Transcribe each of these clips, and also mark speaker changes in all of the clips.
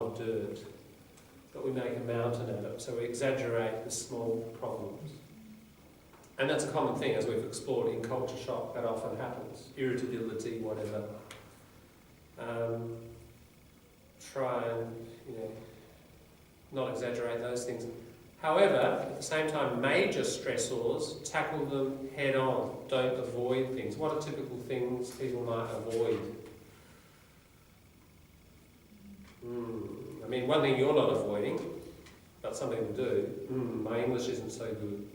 Speaker 1: of dirt, but we make a mountain out of it. So we exaggerate the small problems. And that's a common thing, as we've explored in culture shock, that often happens. Irritability, whatever. Try and, not exaggerate those things. However, at the same time, major stressors, tackle them head on. Don't avoid things. What are typical things people might avoid? I mean, one thing you're not avoiding, but some people do, my English isn't so good.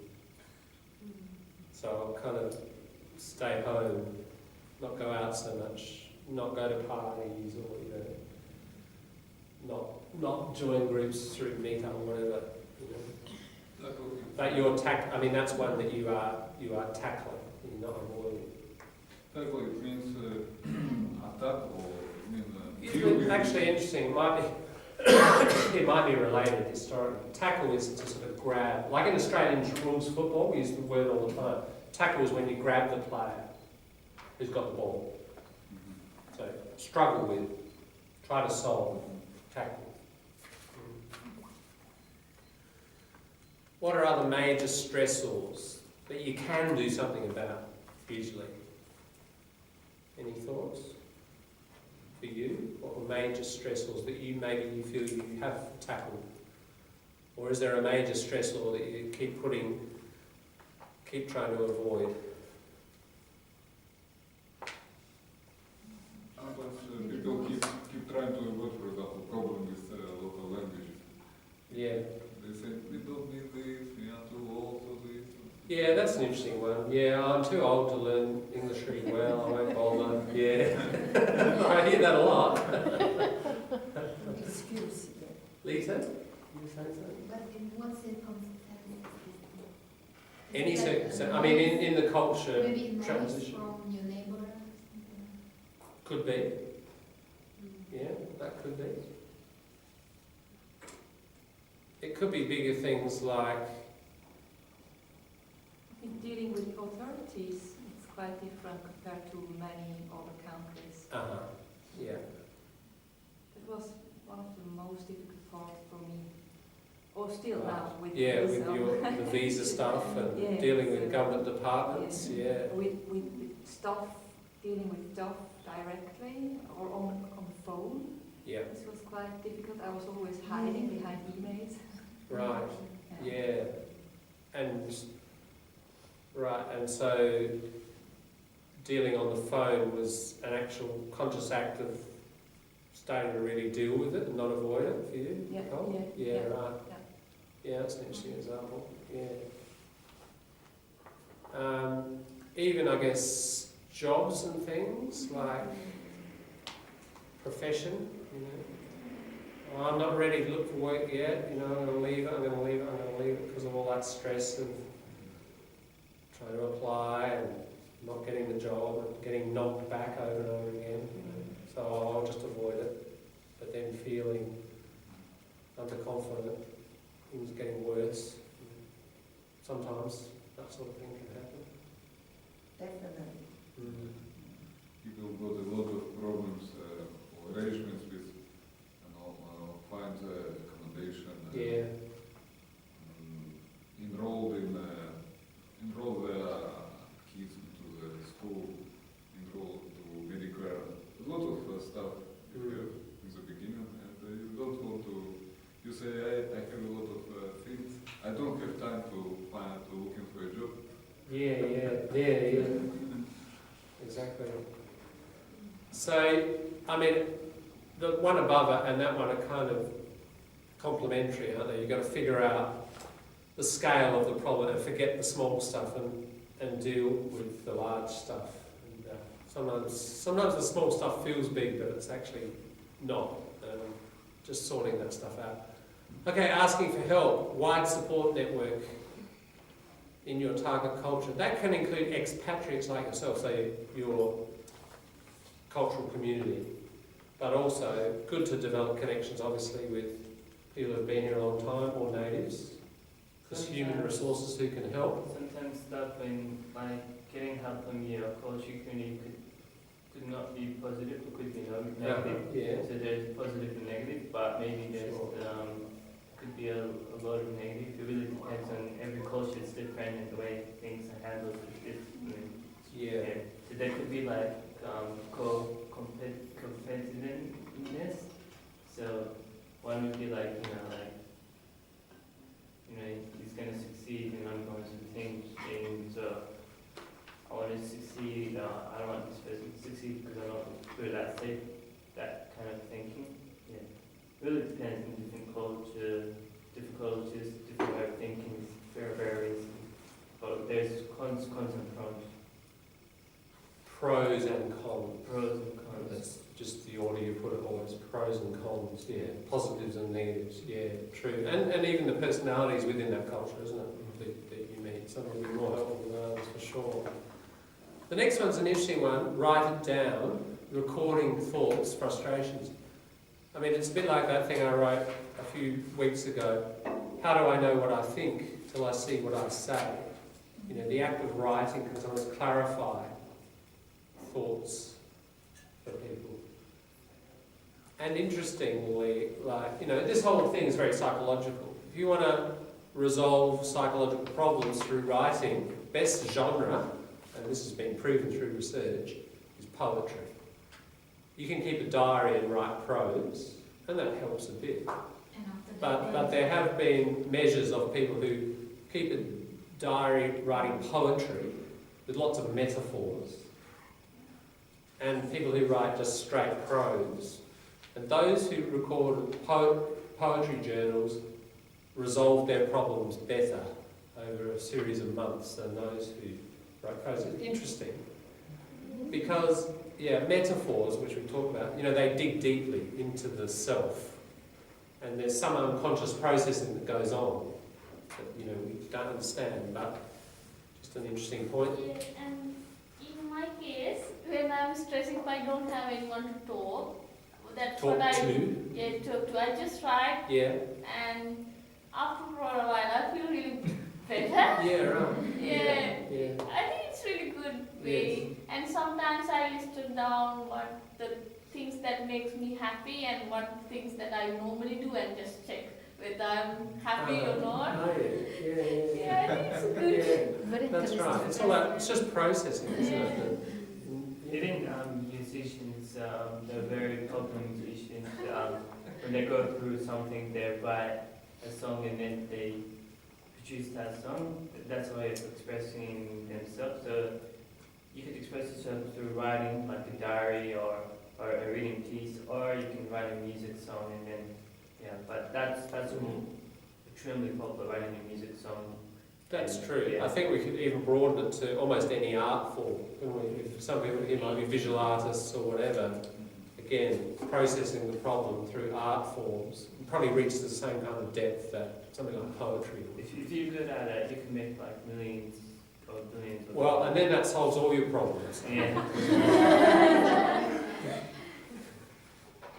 Speaker 1: So I'll kind of stay home, not go out so much, not go to parties, or not join groups through Meetup or whatever. But I mean, that's one that you are tackling, you're not avoiding.
Speaker 2: Tackle, it means attack, or
Speaker 1: actually interesting. It might be related historically. Tackle is to sort of grab, like in Australian rules football, we use the word all the time. Tackle is when you grab the player who's got the ball. So struggle with, try to solve, tackle. What are other major stressors that you can do something about, usually? Any thoughts? For you? What were major stressors that you feel you have tackled? Or is there a major stressor that you keep trying to avoid?
Speaker 2: People keep trying to avoid, for example, problem with local languages.
Speaker 1: Yeah.
Speaker 2: They say, we don't need this, we are too old for this.
Speaker 1: Yeah, that's an interesting one. Yeah, I'm too old to learn English really well, I won't bother. Yeah. I hear that a lot.
Speaker 3: Excuse.
Speaker 1: Lisa? You saying something?
Speaker 3: But in what circumstances?
Speaker 1: Any circumstance, I mean, in the culture
Speaker 3: maybe
Speaker 1: transition.
Speaker 3: from your neighbor or something?
Speaker 1: Could be. Yeah, that could be. It could be bigger things like...
Speaker 4: I think dealing with authorities is quite different compared to many other countries.
Speaker 1: Yeah.
Speaker 4: It was one of the most difficult parts for me. Or still now with
Speaker 1: with the visa stuff and dealing with government departments,
Speaker 4: With stuff, dealing with stuff directly or on phone. Yeah. This was quite difficult. I was always hiding behind emails.
Speaker 1: Right. And so dealing on the phone was an actual conscious act of starting to really deal with it and not avoid it for you? Right. Yeah, that's an interesting example. Yeah. Even, I guess, jobs and things like profession, I'm not ready to look for work yet, I'm going to leave it because of all that stress of trying to apply and not getting the job and getting knocked back over and over again. So I'll just avoid it, but then feeling underconfident, things getting worse. Sometimes that sort of thing can happen.
Speaker 3: Definitely.
Speaker 2: People got a lot of problems or arrangements with find accommodation, enroll their kids into the school, enroll to Medicare, a lot of stuff in the beginning, and you don't want to, you say, I have a lot of things, I don't have time to looking for a job.
Speaker 1: Yeah. Exactly. So, I mean, the one above it and that one are kind of complementary, aren't they? You've got to figure out the scale of the problem and forget the small stuff and deal with the large stuff. And, sometimes the small stuff feels big, but it's actually not. Just sorting that stuff out. Okay, asking for help, wide support network in your target culture. That can include expatriates like yourself, so your cultural community. But also, good to develop connections, obviously, with people who've been here a long time or natives. Because human resources who can help.
Speaker 5: Sometimes that by getting help from your culture community, you could could not be positive, it could be negative.
Speaker 1: Yeah.
Speaker 5: So there's positive and negative, but maybe there's could be a lot of negative. It really depends on every culture. It's different, and the way things are handled is different.
Speaker 1: Yeah.
Speaker 5: So there could be like competitiveness. So one would be like he's going to succeed, and I'm going to think, so I want to succeed. I don't want this person to succeed because I don't do that. Say that kind of thinking. Yeah, it really depends on different cultures, different way of thinking. Varies. But there's cons and pros.
Speaker 1: Pros and cons.
Speaker 5: Pros and cons.
Speaker 1: That's just the order you put it always. Pros and cons. Yeah. Positives and negatives. Yeah. True. And even the personalities within that culture, isn't it? That you meet. Some will be more helpful than others for sure. The next one's an interesting one. Write it down. Recording thoughts, frustrations. I mean, it's a bit like that thing I wrote a few weeks ago. How do I know what I think till I see what I say? You know, the act of writing can sometimes clarify thoughts for people. And interestingly, this whole thing is very psychological. If you want to resolve psychological problems through writing, best genre, and this has been proven through research, is poetry. You can keep a diary and write prose, and that helps a bit. But there have been measures of people who keep a diary writing poetry with lots of metaphors, and people who write just straight prose. And those who record poetry journals resolve their problems better over a series of months than those who write prose. It's interesting because, metaphors, which we talk about, they dig deeply into the self. And there's some unconscious processing that goes on that, we don't understand, but just an interesting point.
Speaker 6: Yeah, and in my case, when I'm stressing, if I don't have anyone to talk, that's
Speaker 1: Talk
Speaker 6: what I
Speaker 1: to?
Speaker 6: Yeah, talk to. I just write,
Speaker 1: Yeah.
Speaker 6: and after for a while, I feel really better.
Speaker 1: Yeah, right.
Speaker 6: Yeah. I think it's really good way.
Speaker 1: Yes.
Speaker 6: And sometimes I list down what the things that makes me happy and what things that I normally do, and just check whether I'm happy or not.
Speaker 1: Oh, yeah.
Speaker 6: Yeah, I think it's good.
Speaker 3: Very
Speaker 1: That's
Speaker 3: interesting.
Speaker 1: right. It's all that, it's just processing, isn't it?
Speaker 5: Even musicians, they're very popular musicians. When they go through something, they write a song and then they produce that song. That's a way of expressing themselves. So you could express yourself through writing, like a diary or a reading piece, or you can write a music song and then, but that's extremely popular, writing a music song.
Speaker 1: That's true.
Speaker 5: Yeah.
Speaker 1: I think we could even broaden it to almost any art form. If some people here might be visual artists or whatever. Again, processing the problem through art forms probably reaches the same kind of depth that something like poetry would.
Speaker 5: If you're good at it, you can make like millions or billions.
Speaker 1: Well, and then that solves all your problems.
Speaker 5: Yeah.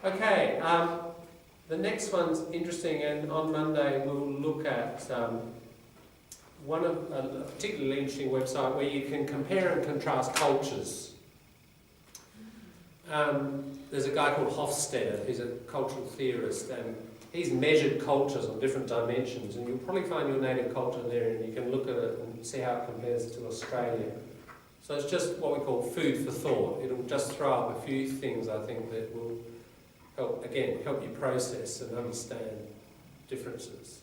Speaker 1: Okay, the next one's interesting, and on Monday we'll look at one of a particularly interesting website where you can compare and contrast cultures. There's a guy called Hofstede who's a cultural theorist, and he's measured cultures on different dimensions, and you'll probably find your native culture there, and you can look at it and see how it compares to Australia. So it's just what we call food for thought. It'll just throw up a few things, I think, that will help you process and understand differences.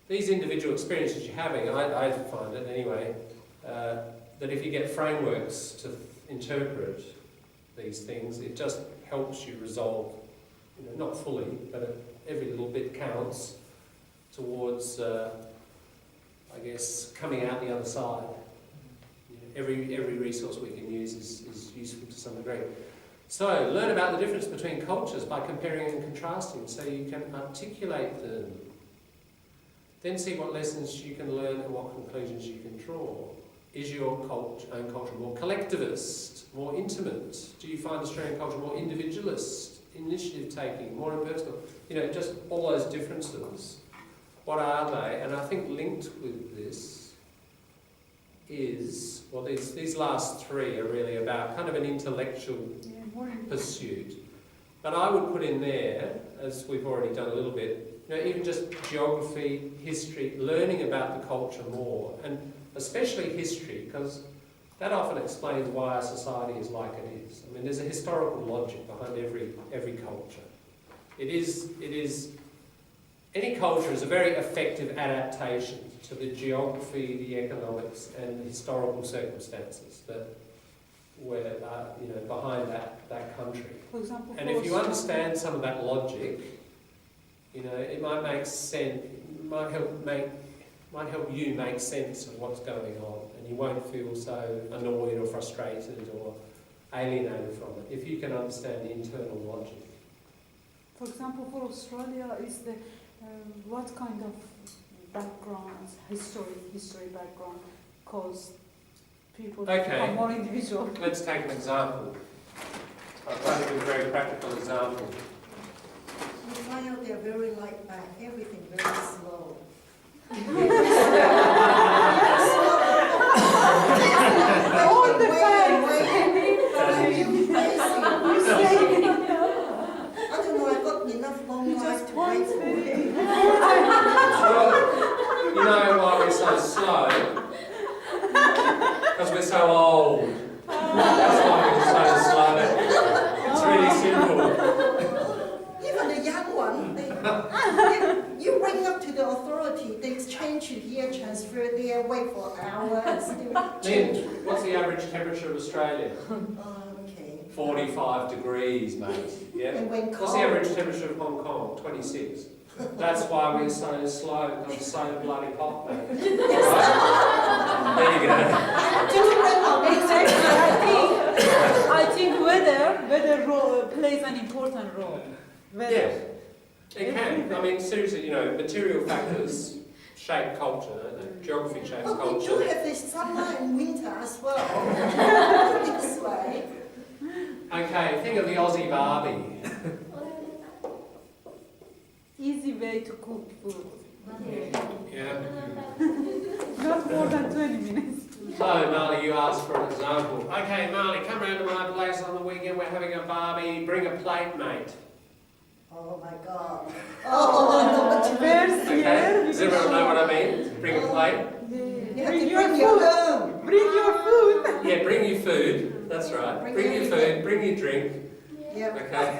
Speaker 1: These individual experiences you're having, I find it anyway, that if you get frameworks to interpret these things, it just helps you resolve, not fully, but every little bit counts towards, coming out the other side. Every resource we can use is useful to some degree. So, learn about the difference between cultures by comparing and contrasting so you can articulate them. Then see what lessons you can learn and what conclusions you can draw. Is your own culture more collectivist, more intimate? Do you find Australian culture more individualist, initiative-taking, more impersonal? Just all those differences. What are they? And I think linked with this, is, well, these last three are really about kind of an intellectual pursuit. But I would put in there, as we've already done a little bit, you know, even just geography, history, learning about the culture more, and especially history, because that often explains why our society is like it is. I mean, there's a historical logic behind every culture. Any culture is a very effective adaptation to the geography, the economics, and the historical circumstances that were, you know, behind that country.
Speaker 7: For example,
Speaker 1: and if you understand some of that logic, you know, it might make sense. It might help you make sense of what's going on, and you won't feel so annoyed or frustrated or alienated from it if you can understand the internal logic.
Speaker 7: For example, for Australia, is the what kind of background, history background, cause people to become more individual?
Speaker 1: Let's take an example. I'll try to give a very practical example.
Speaker 3: You find out they're very laid back, everything very slow.
Speaker 7: All the
Speaker 3: I don't know, I got enough long life to wait for it.
Speaker 1: Well, you know why we're so slow? Because we're so old. That's why we're so slow. It's really simple.
Speaker 3: Even the young one, you bring up to the authority, they change you here, transfer there, wait for hours.
Speaker 1: Lynn, what's the average temperature of Australia?
Speaker 3: Okay.
Speaker 1: 45 degrees, mate. Yeah.
Speaker 3: And when
Speaker 1: What's the average temperature of Hong Kong? 26. That's why we're so slow, because it's so bloody hot, mate. Right? There you go.
Speaker 7: Exactly. I think weather plays an important role. Weather.
Speaker 1: Yeah, it can. I mean, seriously, you know, material factors shape culture, don't they? Geography shapes
Speaker 3: But we do
Speaker 1: culture.
Speaker 3: have this summer and winter as well. This way.
Speaker 1: Okay, think of the Aussie Barbie.
Speaker 7: Easy way to cook food.
Speaker 1: Yeah.
Speaker 7: Not more than 20 minutes.
Speaker 1: So, Marley, you asked for an example. Okay, Marley, come round to my place on the weekend. We're having a barbie. Bring a plate, mate.
Speaker 3: Oh my God. Oh, I know what you mean.
Speaker 1: Okay, does everyone know what I mean? Bring a plate?
Speaker 3: You have to bring your own.
Speaker 7: Bring your food.
Speaker 1: Yeah, bring your food. That's right. Bring your food, bring your drink.
Speaker 3: Yep.
Speaker 1: Okay.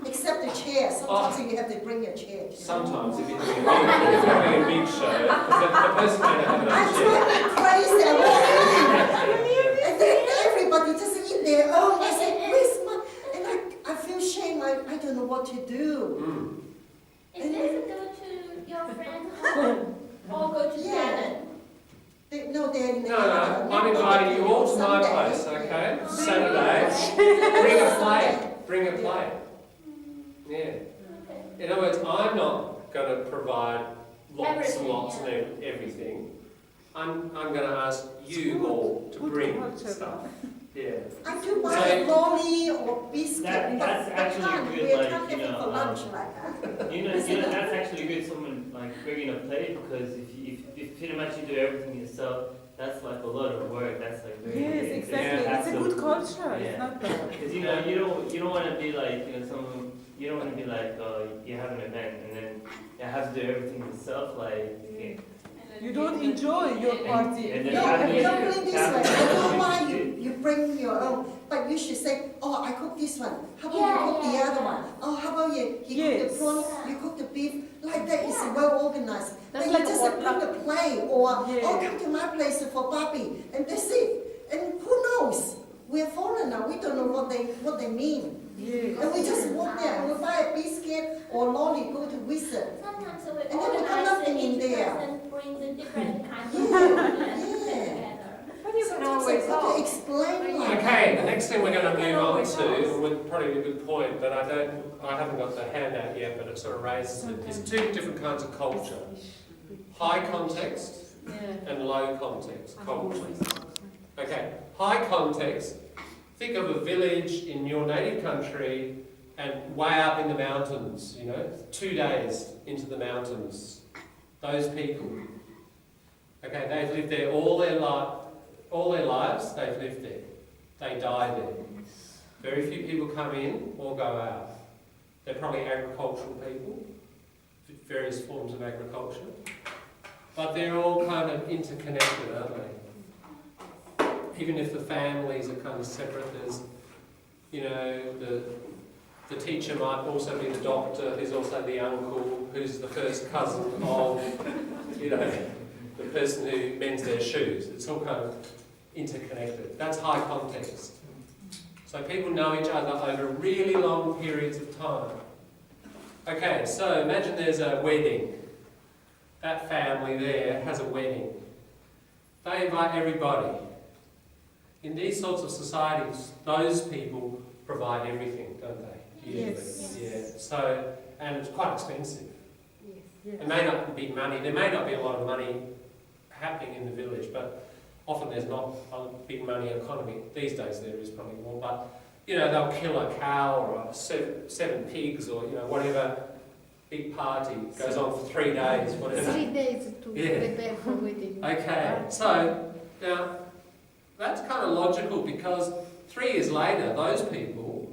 Speaker 3: Except the chair. Sometimes you have to bring your chair.
Speaker 1: Sometimes if you're having a big show, because the person may not have
Speaker 3: I
Speaker 1: enough chair.
Speaker 3: drive me crazy. I walk in, and then everybody just eat their own. I say, where's my... And I feel shame. I don't know what to do.
Speaker 6: Is this go to your friend's home or go to Shannon?
Speaker 3: No, they're in the
Speaker 1: No, I'm inviting you all to my place, okay? Saturday. Bring a plate. Bring a plate. Yeah.
Speaker 6: Okay.
Speaker 1: In other words, I'm not going to provide lots and
Speaker 6: Everything,
Speaker 1: lots
Speaker 6: yeah.
Speaker 1: and everything. I'm going to ask you all to bring stuff. Yeah.
Speaker 3: I do buy a lolly or biscuit,
Speaker 5: That's
Speaker 3: but
Speaker 5: actually
Speaker 3: we
Speaker 5: good,
Speaker 3: can't
Speaker 5: like,
Speaker 3: have
Speaker 5: you
Speaker 3: it
Speaker 5: know,
Speaker 3: for lunch like that.
Speaker 5: You know, that's actually good. Someone like bringing a plate, because if pretty much you do everything yourself, that's like a lot of work. That's like very
Speaker 7: Yes, exactly. It's a good culture.
Speaker 5: Yeah.
Speaker 7: It's not bad.
Speaker 5: Because you know you don't want to be like, you know, someone, you don't want to be like, you have an event and then you have to do everything yourself, like. Yeah.
Speaker 7: You don't enjoy your party.
Speaker 5: And then
Speaker 3: No,
Speaker 5: have to-
Speaker 3: don't bring this
Speaker 5: have
Speaker 3: one.
Speaker 5: to-
Speaker 3: I don't know why you bring your own, but you should say, oh, I cook this one. How about you cook the other one? Oh, how about you cook
Speaker 7: Yes.
Speaker 3: the prawn, you cook the beef. Like that is well organized.
Speaker 7: That's
Speaker 3: But
Speaker 7: like
Speaker 3: you
Speaker 7: a
Speaker 3: just
Speaker 7: potluck.
Speaker 3: bring a plate or,
Speaker 7: Yeah.
Speaker 3: oh, come to my place for barbie. And that's it. And who knows? We're foreigner. We don't know what they mean.
Speaker 7: Yes.
Speaker 3: And we just walk there and we buy a biscuit or lolly, go to visit.
Speaker 6: Sometimes we
Speaker 3: And then we come
Speaker 6: organize
Speaker 3: up in
Speaker 6: each
Speaker 3: there.
Speaker 6: person brings a different kind of
Speaker 3: Yeah,
Speaker 6: food
Speaker 3: yeah.
Speaker 6: together.
Speaker 4: But you can
Speaker 3: Sometimes
Speaker 4: always
Speaker 3: I have to
Speaker 4: help.
Speaker 3: explain like
Speaker 1: Okay, the next thing we're going to move on to, would probably be a good point, but I haven't got the handout yet, but it sort of raises it. There's two different kinds of culture: high context and low context culture. Okay, high context. Think of a village in your native country and way up in the mountains. You know, 2 days into the mountains. Those people. Okay, they've lived there all their life. all their lives they've lived there. They die there. Very few people come in or go out. They're probably agricultural people, various forms of agriculture. But they're all kind of interconnected, aren't they? Even if the families are kind of separate, there's, you know, the teacher might also be the doctor, who's also the uncle, who's the first cousin of, you know, the person who mends their shoes. It's all kind of interconnected. That's high context. So people know each other over really long periods of time. Okay, so imagine there's a wedding. That family there has a wedding. They invite everybody. In these sorts of societies, those people provide everything, don't they? Usually.
Speaker 7: Yes.
Speaker 1: Yeah. So, and it's quite expensive.
Speaker 7: Yes.
Speaker 1: It may not be money. There may not be a lot of money happening in the village, but often there's not a big money economy. These days there is probably more, but you know, they'll kill a cow or seven pigs or, you know, whatever big party goes on for 3 days, whatever.
Speaker 8: 3 days to prepare for wedding.
Speaker 1: Okay, so now that's kind of logical because 3 years later, those people,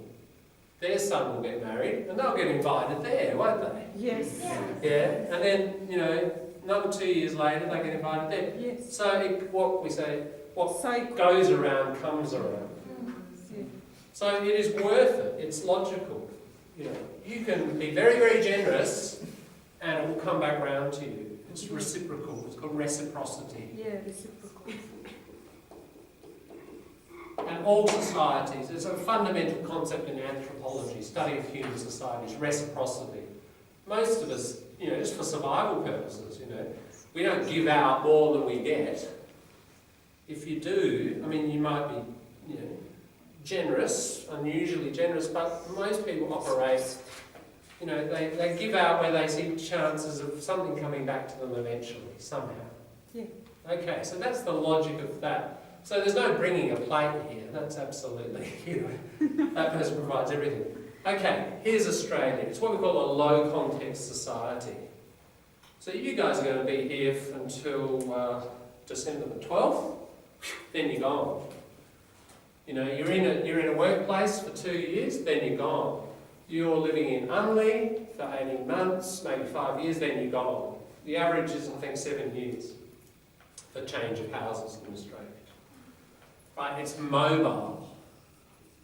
Speaker 1: their son will get married and they'll get invited there, won't they?
Speaker 7: Yes.
Speaker 1: Yeah, and then, you know, another 2 years later, they get invited there.
Speaker 7: Yes.
Speaker 1: So what we say, what
Speaker 7: Cycle.
Speaker 1: goes around comes around.
Speaker 7: Yeah.
Speaker 1: So it is worth it. It's logical. You know, you can be very, very generous, and it will come back round to you. It's reciprocal. It's called reciprocity.
Speaker 7: Yeah, reciprocal.
Speaker 1: And all societies, it's a fundamental concept in anthropology, study of human societies, reciprocity. Most of us, you know, just for survival purposes, you know, we don't give out more than we get. If you do, I mean, you might be, you know, generous, unusually generous, but most people operate, you know, they give out where they see chances of something coming back to them eventually, somehow.
Speaker 7: Yeah.
Speaker 1: Okay, so that's the logic of that. So there's no bringing a plate here, that's absolutely, you know, that person provides everything. Okay, here's Australia. It's what we call a low context society. So you guys are going to be here until December the 12th, then you're gone. You know, you're in a workplace for 2 years, then you're gone. You're living in Unley for 18 months, maybe 5 years, then you're gone. The average is, I think, 7 years for change of houses in Australia. Right, it's mobile.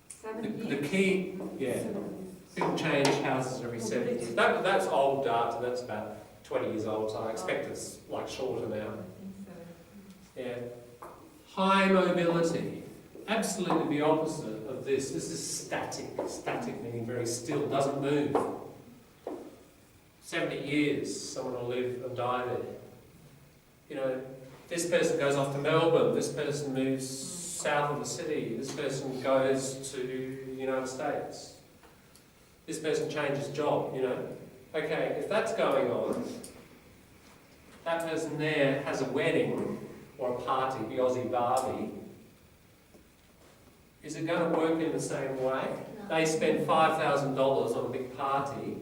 Speaker 4: 7
Speaker 1: The
Speaker 4: years.
Speaker 1: key, yeah, people change houses every 7 years. That's old data, that's about 20 years old, so I expect it's like shorter now.
Speaker 4: I think so.
Speaker 1: Yeah. High mobility. Absolutely the opposite of this. This is static. Static meaning very still, doesn't move. 70 years, someone will live and die there. You know, this person goes off to Melbourne, this person moves south of the city, this person goes to the United States. This person changes job, you know. Okay, if that's going on, that person there has a wedding or a party, the Aussie Barbie. Is it going to work in the same way?
Speaker 6: No.
Speaker 1: They spend $5,000 on a big party.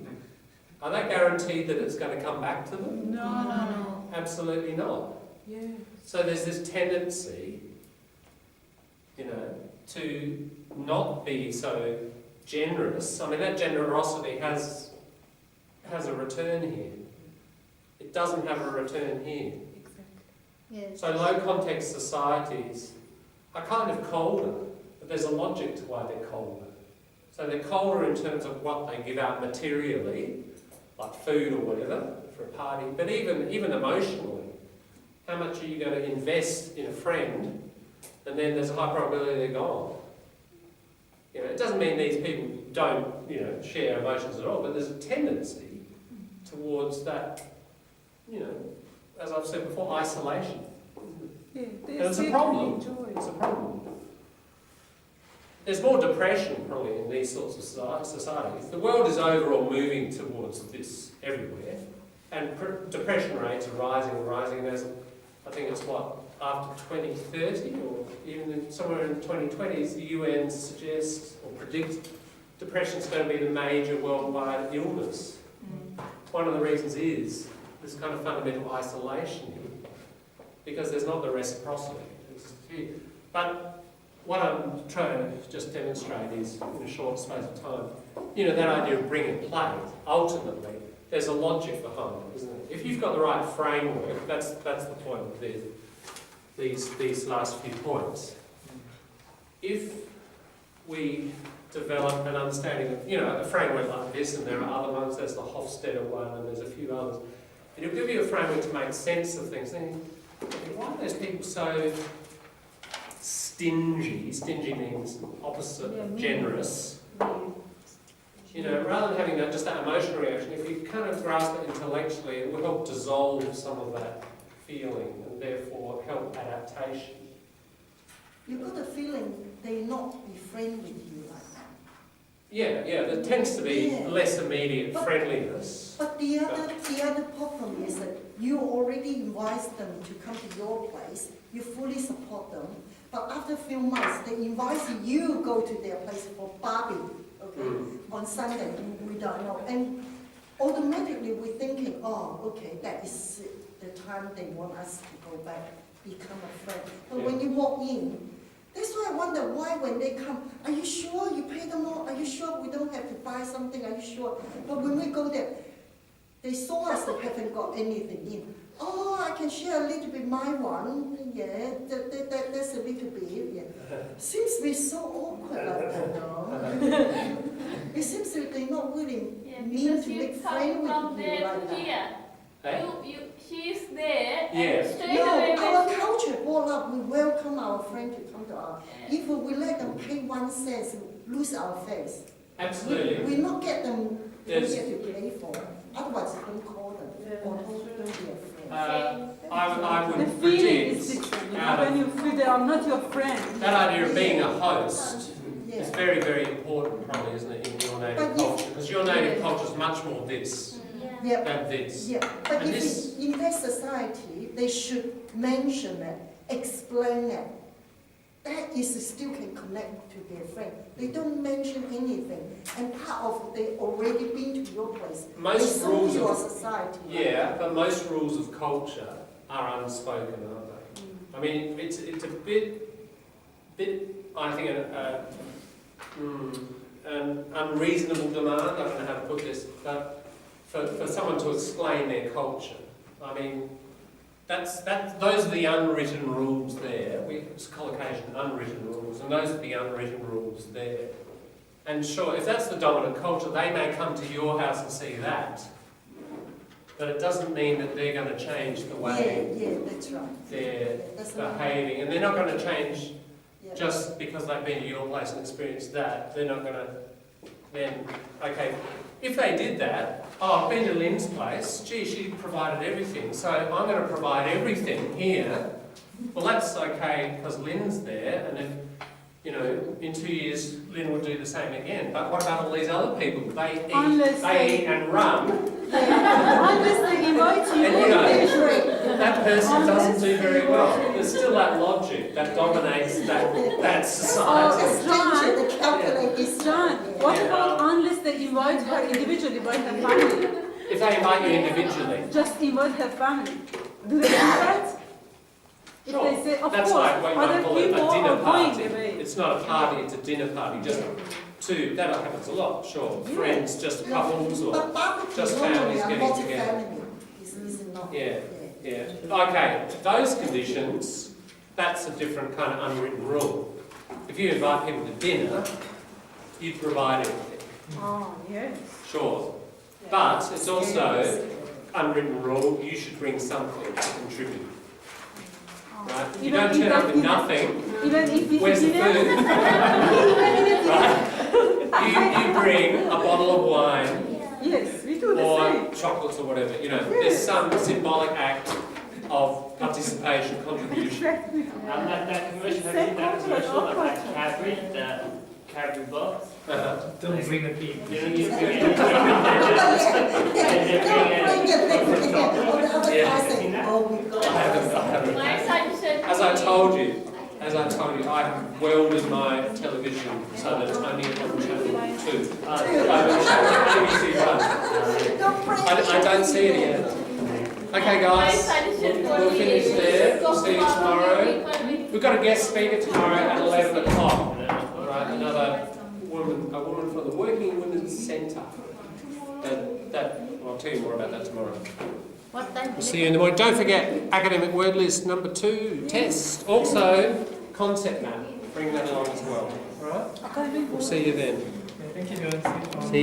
Speaker 1: Are they guaranteed that it's going to come back to them?
Speaker 7: No.
Speaker 1: Absolutely not.
Speaker 7: Yeah.
Speaker 1: So there's this tendency, you know, to not be so generous. I mean, that generosity has a return here. It doesn't have a return here.
Speaker 7: Exactly.
Speaker 8: Yes.
Speaker 1: So low context societies are kind of colder, but there's a logic to why they're colder. So they're colder in terms of what they give out materially, like food or whatever, for a party, but even emotionally. How much are you going to invest in a friend, and then there's a high probability they're gone. You know, it doesn't mean these people don't, you know, share emotions at all, but there's a tendency towards that, you know, as I've said before, isolation.
Speaker 7: Yeah.
Speaker 1: And it's a problem.
Speaker 7: Enjoy.
Speaker 1: It's a problem. There's more depression probably in these sorts of societies. The world is overall moving towards this everywhere, and depression rates are rising and rising. There's, I think it's what, after 2030 or even somewhere in the 2020s, the UN suggests or predicts depression is going to be the major worldwide illness. One of the reasons is this kind of fundamental isolation, because there's not the reciprocity. But what I'm trying to just demonstrate is, in a short space of time, that idea of bring and play, ultimately, there's a logic behind it, isn't it? If you've got the right framework, that's the point of these last few points. If we develop an understanding of, a framework like this, and there are other ones, there's the Hofstadter one, and there's a few others, and it'll give you a framework to make sense of things. Then, why are those people so stingy? Stingy means opposite of generous. Rather than having just that emotional reaction, if you kind of grasp it intellectually, it will help dissolve some of that feeling and therefore help adaptation.
Speaker 3: You've got a feeling they not be friendly with you like that.
Speaker 1: Yeah, there tends to be less immediate friendliness.
Speaker 3: But the other problem is that you already invite them to come to your place, you fully support them, but after a few months they invite you go to their place for barbecue, on Sunday, we don't know. And automatically we're thinking, that is the time they want us to go back, become a friend. But when you walk in, that's why I wonder why when they come, are you sure you pay them more? Are you sure we don't have to buy something? Are you sure? But when we go there, they saw us that haven't got anything in. I can share a little bit my one. Yeah, that's a little bit. Yeah. Seems to be so awkward like that, no? It seems that they're not willing mean to make friends with you like that.
Speaker 6: She's there,
Speaker 1: Yes.
Speaker 6: and straight away
Speaker 3: Our culture brought up, we welcome our friend to come to our. If we let them pay 1 cent, lose our face.
Speaker 1: Absolutely.
Speaker 3: We not get them here
Speaker 1: Yes.
Speaker 3: to pay for. Otherwise, don't call them. Or don't be a friend.
Speaker 1: I
Speaker 7: The
Speaker 1: would
Speaker 7: feeling is
Speaker 1: predict
Speaker 7: different.
Speaker 1: out
Speaker 7: When
Speaker 1: of
Speaker 7: you feel they are not your friend.
Speaker 1: that idea of being a host
Speaker 3: Yeah.
Speaker 1: is very, very important, probably, isn't it, in your native
Speaker 3: But
Speaker 1: culture? Because your native culture is much more this
Speaker 3: Yeah.
Speaker 1: than this.
Speaker 3: Yeah, but
Speaker 1: And
Speaker 3: if
Speaker 1: this-
Speaker 3: in that society, they should mention it, explain it. That is still can connect to their friend. They don't mention anything, and part of they already been to your place.
Speaker 1: Most
Speaker 3: they saw
Speaker 1: rules
Speaker 3: your
Speaker 1: of
Speaker 3: society.
Speaker 1: yeah, but most rules of culture are unspoken, aren't they? I mean, it's a bit I think an unreasonable demand. I don't know how to put this, but for someone to explain their culture, I mean. Those are the unwritten rules there. It's collocation, unwritten rules, and those are the unwritten rules there. And sure, if that's the dominant culture, they may come to your house and see that. But it doesn't mean that they're going to change the way
Speaker 3: that's right.
Speaker 1: they're
Speaker 3: That's
Speaker 1: behaving. And they're not going to change
Speaker 3: Yeah.
Speaker 1: just because they've been to your place and experienced that. They're not going to then, okay, if they did that, I've been to Lynn's place, gee, she provided everything, so I'm going to provide everything here. Well, that's okay because Lynn's there, and then, in 2 years, Lynn would do the same again. But what about all these other people? They eat and run.
Speaker 7: Unless they invite you.
Speaker 1: And that person doesn't do very well. There's still that logic that dominates that society.
Speaker 7: John, what about unless they invite her individually by her family?
Speaker 1: If they invite you individually.
Speaker 7: Just invite her family. Do they do that? If
Speaker 1: Sure.
Speaker 7: they say, of
Speaker 1: That's
Speaker 7: course,
Speaker 1: like what you might
Speaker 7: other
Speaker 1: call it
Speaker 7: people
Speaker 1: a dinner
Speaker 7: are going
Speaker 1: party.
Speaker 7: away.
Speaker 1: It's not a party, it's a dinner party. Just two, that happens a lot, sure. Friends, just couples, or just families getting together. Yeah. Okay, those conditions, that's a different kind of unwritten rule. If you invite people to dinner, you provide everything.
Speaker 7: Oh, yes.
Speaker 1: Sure. But it's also unwritten rule, you should bring something to contribute. Right? You
Speaker 7: Even
Speaker 1: don't
Speaker 7: if
Speaker 1: turn up
Speaker 7: that
Speaker 1: with
Speaker 7: dinner-
Speaker 1: nothing.
Speaker 7: Even if it's
Speaker 1: Where's the
Speaker 7: dinner,
Speaker 1: food? Right? You bring a bottle of wine
Speaker 7: yes, we do the
Speaker 1: or
Speaker 7: same.
Speaker 1: chocolates or whatever. There's some symbolic act of participation, contribution.
Speaker 7: Exactly.
Speaker 5: That commercial, have you seen that commercial of that Cadbury, the Cadbury box?
Speaker 9: Don't bring a pig.
Speaker 5: You know, you bring
Speaker 1: I haven't.
Speaker 6: my suggestion
Speaker 1: As I told you, I have welded my television so that it's only on channel 2. ABC 1. I don't see it yet. Okay,
Speaker 6: my
Speaker 1: guys,
Speaker 6: suggestion
Speaker 1: we'll finish there. We'll see you tomorrow. We've got a guest speaker tomorrow at 11 o'clock. Right, another woman, a woman from the Working Women's Centre. I'll tell you more about that tomorrow.
Speaker 8: What time?
Speaker 1: We'll see you in the morning. Don't forget academic word list number 2, test. Also, concept map. Bring that along as well. All right? We'll see you then.
Speaker 9: Thank you, John.
Speaker 1: See you.